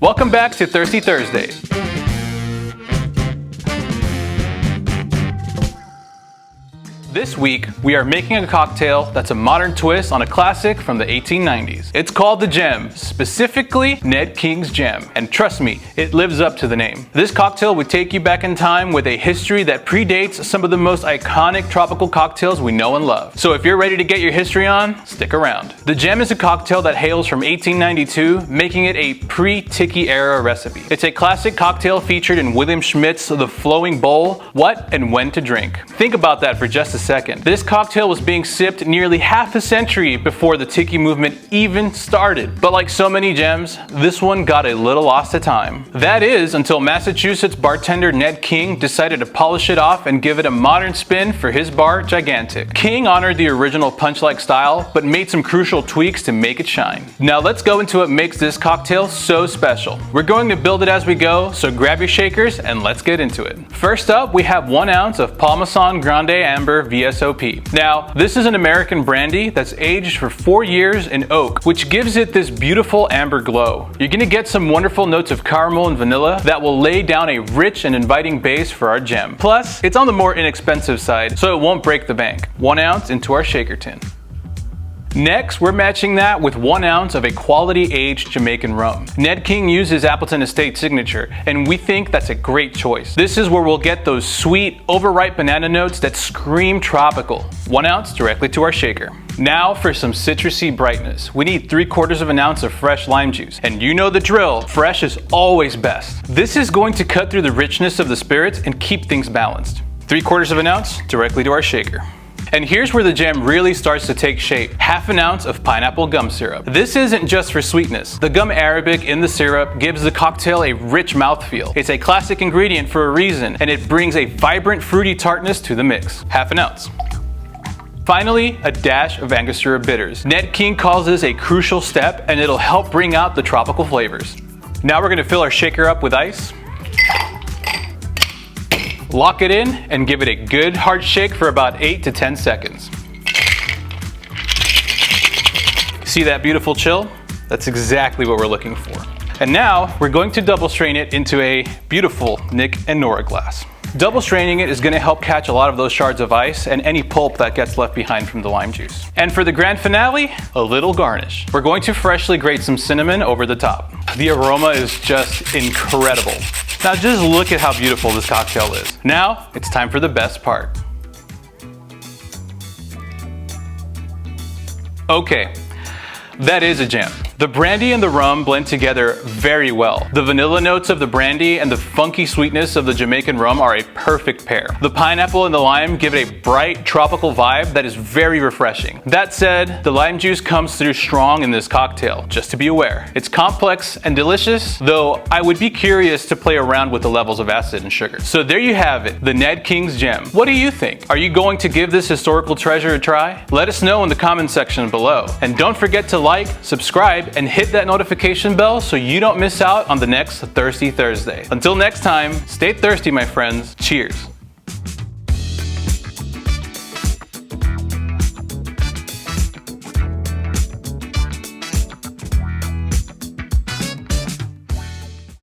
Welcome back to Thirsty Thursday. This week, we are making a cocktail that's a modern twist on a classic from the 1890s. It's called the Gem, specifically Ned King's Gem, and trust me, it lives up to the name. This cocktail would take you back in time with a history that predates some of the most iconic tropical cocktails we know and love. So if you're ready to get your history on, stick around. The Gem is a cocktail that hails from 1892, making it a pre-tiki era recipe. It's a classic cocktail featured in William Schmidt's The Flowing Bowl, What and When to Drink. Think about that for just a second. This cocktail was being sipped nearly half a century before the tiki movement even started. But like so many gems, this one got a little lost to time. That is until Massachusetts bartender Ned King decided to polish it off and give it a modern spin for his bar, Gigantic. King honored the original punch-like style, but made some crucial tweaks to make it shine. Now let's go into what makes this cocktail so special. We're going to build it as we go, so grab your shakers and let's get into it. First up, we have 1 ounce of Masson Grande Amber VSOP. Now, this is an American brandy that's aged for 4 years in oak, which gives it this beautiful amber glow. You're gonna get some wonderful notes of caramel and vanilla that will lay down a rich and inviting base for our gem. Plus, it's on the more inexpensive side, so it won't break the bank. 1 ounce into our shaker tin. Next, we're matching that with 1 ounce of a quality aged Jamaican rum. Ned King uses Appleton Estate signature, and we think that's a great choice. This is where we'll get those sweet, overripe banana notes that scream tropical. 1 ounce directly to our shaker. Now for some citrusy brightness. We need 3/4 of an ounce of fresh lime juice. And you know the drill, fresh is always best. This is going to cut through the richness of the spirits and keep things balanced. 3/4 of an ounce directly to our shaker. And here's where the gem really starts to take shape. 1/2 ounce of pineapple gum syrup. This isn't just for sweetness. The gum arabic in the syrup gives the cocktail a rich mouthfeel. It's a classic ingredient for a reason, and it brings a vibrant fruity tartness to the mix. 1/2 ounce. Finally, a dash of Angostura bitters. Ned King calls this a crucial step, and it'll help bring out the tropical flavors. Now we're gonna fill our shaker up with ice. Lock it in and give it a good hard shake for about 8 to 10 seconds. See that beautiful chill? That's exactly what we're looking for. And now we're going to double strain it into a beautiful Nick and Nora glass. Double straining it is going to help catch a lot of those shards of ice and any pulp that gets left behind from the lime juice. And for the grand finale, a little garnish. We're going to freshly grate some cinnamon over the top. The aroma is just incredible. Now just look at how beautiful this cocktail is. Now it's time for the best part. Okay, that is a gem. The brandy and the rum blend together very well. The vanilla notes of the brandy and the funky sweetness of the Jamaican rum are a perfect pair. The pineapple and the lime give it a bright tropical vibe that is very refreshing. That said, the lime juice comes through strong in this cocktail, just to be aware. It's complex and delicious, though I would be curious to play around with the levels of acid and sugar. So there you have it, the Ned King's Gem. What do you think? Are you going to give this historical treasure a try? Let us know in the comment section below. And don't forget to like, subscribe, and hit that notification bell so you don't miss out on the next Thirsty Thursday. Until next time, stay thirsty, my friends. Cheers.